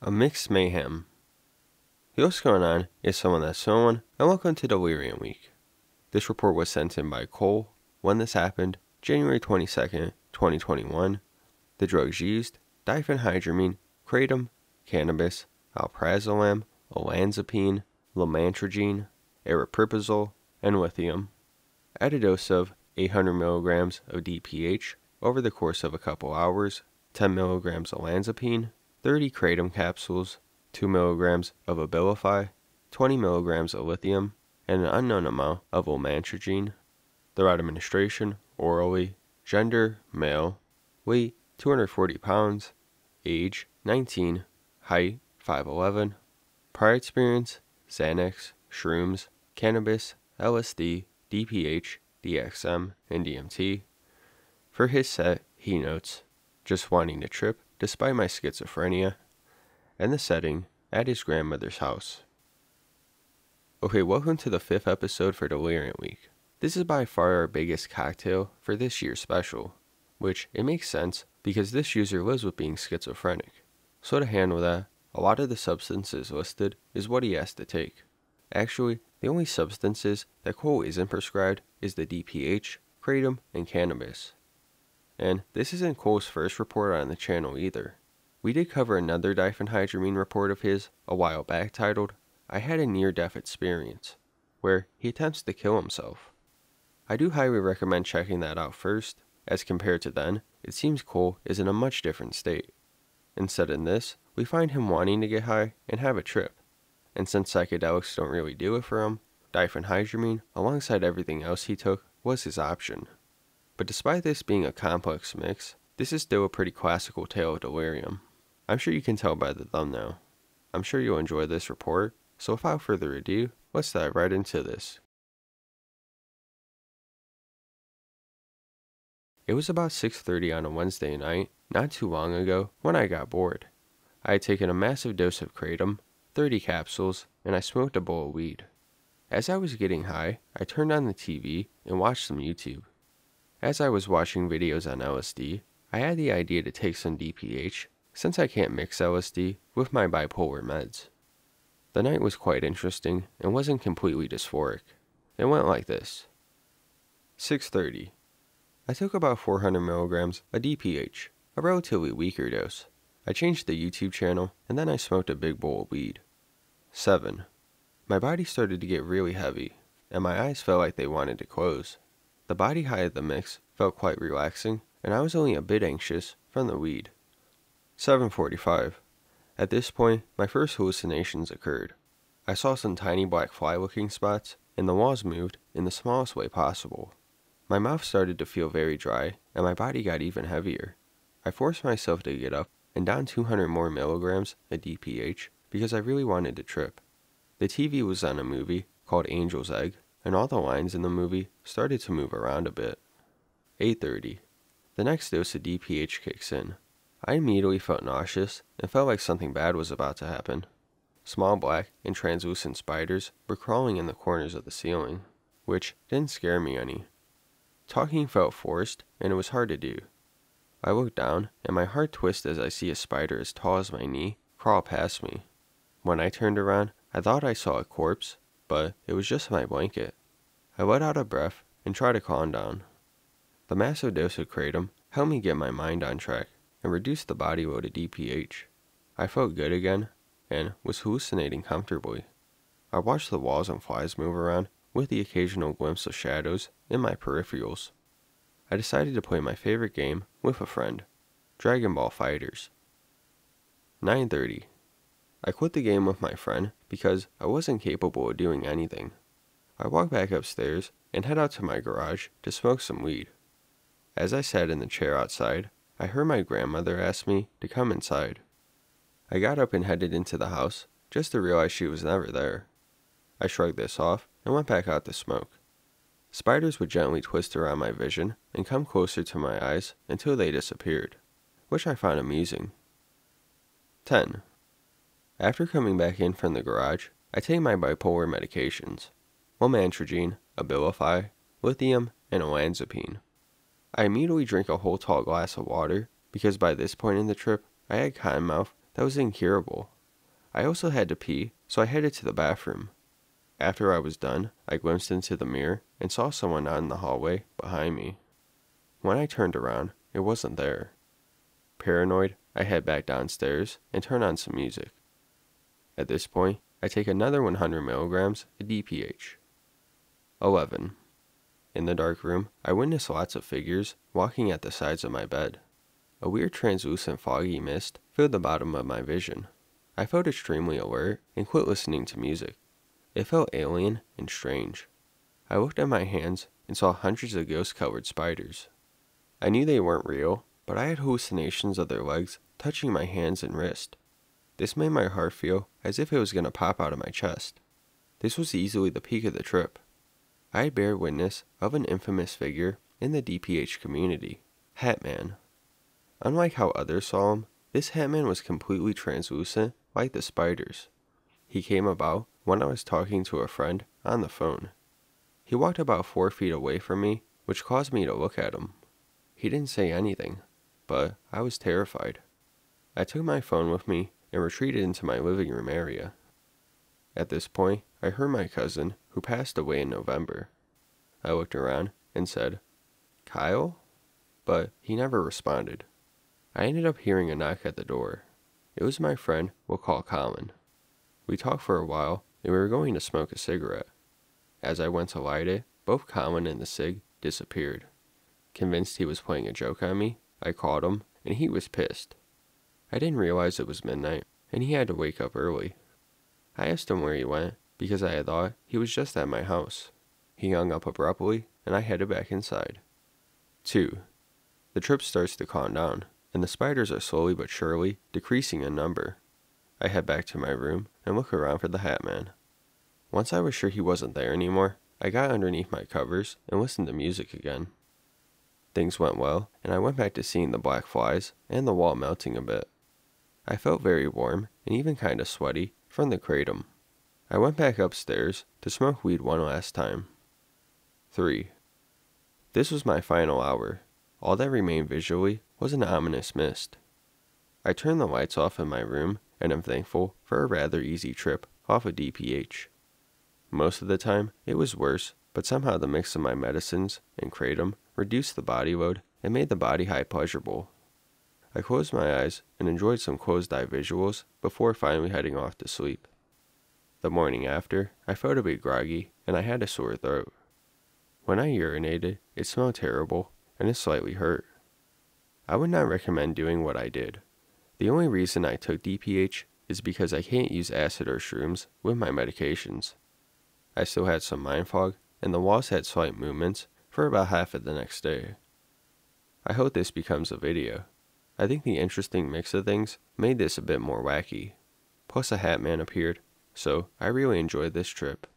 A mixed mayhem. Hey, what's going on? It's someone that's someone, and welcome to Deliriant Week. This report was sent in by Kole when this happened, January 22nd, 2021. The drugs used: Diphenhydramine, Kratom, Cannabis, Alprazolam, Olanzapine, Lamotrigine, Aripiprazole, and Lithium. At a dose of 800 mg of DPH over the course of a couple hours, 10 mg Olanzapine, 30 Kratom capsules, 2 mg of Abilify, 20 mg of Lithium, and an unknown amount of Lamotrigine. The route of administration: orally. Gender: male. Weight: 240 pounds. Age: 19. Height: 5'11". Prior experience: Xanax, shrooms, cannabis, LSD, DPH, DXM, and DMT. For his set, he notes, "Just wanting to trip despite my schizophrenia," and the setting: at his grandmother's house. Okay, welcome to the 5th episode for Deliriant Week. This is by far our biggest cocktail for this year's special, which it makes sense because this user lives with being schizophrenic. So to handle that, a lot of the substances listed is what he has to take. Actually, the only substances that Kole isn't prescribed is the DPH, Kratom, and Cannabis. And this isn't Kole's first report on the channel either. We did cover another Diphenhydramine report of his a while back titled, "I Had a Near-Death Experience," where he attempts to kill himself. I do highly recommend checking that out first, as compared to then, it seems Kole is in a much different state. Instead in this, we find him wanting to get high and have a trip, and since psychedelics don't really do it for him, Diphenhydramine, alongside everything else he took, was his option. But despite this being a complex mix, this is still a pretty classical tale of delirium. I'm sure you can tell by the thumbnail. I'm sure you'll enjoy this report, so without further ado, let's dive right into this. It was about 6:30 on a Wednesday night, not too long ago, when I got bored. I had taken a massive dose of Kratom, 30 capsules, and I smoked a bowl of weed. As I was getting high, I turned on the TV and watched some YouTube. As I was watching videos on LSD, I had the idea to take some DPH, since I can't mix LSD with my bipolar meds. The night was quite interesting and wasn't completely dysphoric. It went like this. 6:30. I took about 400 mg of DPH, a relatively weaker dose. I changed the YouTube channel, and then I smoked a big bowl of weed. 7. My body started to get really heavy, and my eyes felt like they wanted to close. The body high of the mix felt quite relaxing, and I was only a bit anxious from the weed. 7:45. At this point, my first hallucinations occurred. I saw some tiny black fly-looking spots, and the walls moved in the smallest way possible. My mouth started to feel very dry, and my body got even heavier. I forced myself to get up and down 200 more milligrams of DPH because I really wanted to trip. The TV was on a movie called Angel's Egg, and all the lines in the movie started to move around a bit. 8:30. The next dose of DPH kicks in. I immediately felt nauseous and felt like something bad was about to happen. Small black and translucent spiders were crawling in the corners of the ceiling, which didn't scare me any. Talking felt forced, and it was hard to do. I looked down, and my heart twisted as I see a spider as tall as my knee crawl past me. When I turned around, I thought I saw a corpse, but it was just my blanket. I let out a breath and tried to calm down. The massive dose of Kratom helped me get my mind on track and reduce the body load of DPH. I felt good again, and was hallucinating comfortably. I watched the walls and flies move around, with the occasional glimpse of shadows in my peripherals. I decided to play my favorite game with a friend, Dragon Ball FighterZ. 9:30. I quit the game with my friend because I wasn't capable of doing anything. I walked back upstairs and head out to my garage to smoke some weed. As I sat in the chair outside, I heard my grandmother ask me to come inside. I got up and headed into the house just to realize she was never there. I shrugged this off and went back out to smoke. Spiders would gently twist around my vision and come closer to my eyes until they disappeared, which I found amusing. 10. After coming back in from the garage, I take my bipolar medications: Lamotrigine, Abilify, Lithium, and Olanzapine. I immediately drink a whole tall glass of water because by this point in the trip, I had cottonmouth that was incurable. I also had to pee, so I headed to the bathroom. After I was done, I glimpsed into the mirror and saw someone out in the hallway behind me. When I turned around, it wasn't there. Paranoid, I head back downstairs and turn on some music. At this point, I take another 100 milligrams of DPH. 11. In the dark room, I witnessed lots of figures walking at the sides of my bed. A weird translucent foggy mist filled the bottom of my vision. I felt extremely alert and quit listening to music. It felt alien and strange. I looked at my hands and saw hundreds of ghost-colored spiders. I knew they weren't real, but I had hallucinations of their legs touching my hands and wrist. This made my heart feel as if it was going to pop out of my chest. This was easily the peak of the trip. I had bear witness of an infamous figure in the DPH community, Hatman. Unlike how others saw him, this Hatman was completely translucent like the spiders. He came about when I was talking to a friend on the phone. He walked about 4 feet away from me, which caused me to look at him. He didn't say anything, but I was terrified. I took my phone with me and retreated into my living room area. At this point, I heard my cousin, who passed away in November. I looked around and said, "Kyle?" But he never responded. I ended up hearing a knock at the door. It was my friend we'll call Colin. We talked for a while, and we were going to smoke a cigarette. As I went to light it, both Colin and the cig disappeared. Convinced he was playing a joke on me, I called him, and he was pissed. I didn't realize it was midnight, and he had to wake up early. I asked him where he went, because I had thought he was just at my house. He hung up abruptly, and I headed back inside. 2. The trip starts to calm down, and the spiders are slowly but surely decreasing in number. I head back to my room and look around for the Hatman. Once I was sure he wasn't there anymore, I got underneath my covers and listened to music again. Things went well, and I went back to seeing the black flies and the wall melting a bit. I felt very warm and even kind of sweaty from the kratom. I went back upstairs to smoke weed one last time. 3. This was my final hour. All that remained visually was an ominous mist. I turned the lights off in my room and am thankful for a rather easy trip off of DPH. Most of the time, it was worse, but somehow the mix of my medicines and kratom reduced the body load and made the body high pleasurable. I closed my eyes and enjoyed some closed-eye visuals before finally heading off to sleep. The morning after, I felt a bit groggy and I had a sore throat. When I urinated, it smelled terrible and it slightly hurt. I would not recommend doing what I did. The only reason I took DPH is because I can't use acid or shrooms with my medications. I still had some mind fog, and the walls had slight movements for about half of the next day. I hope this becomes a video. I think the interesting mix of things made this a bit more wacky. Plus a Hatman appeared, so I really enjoyed this trip.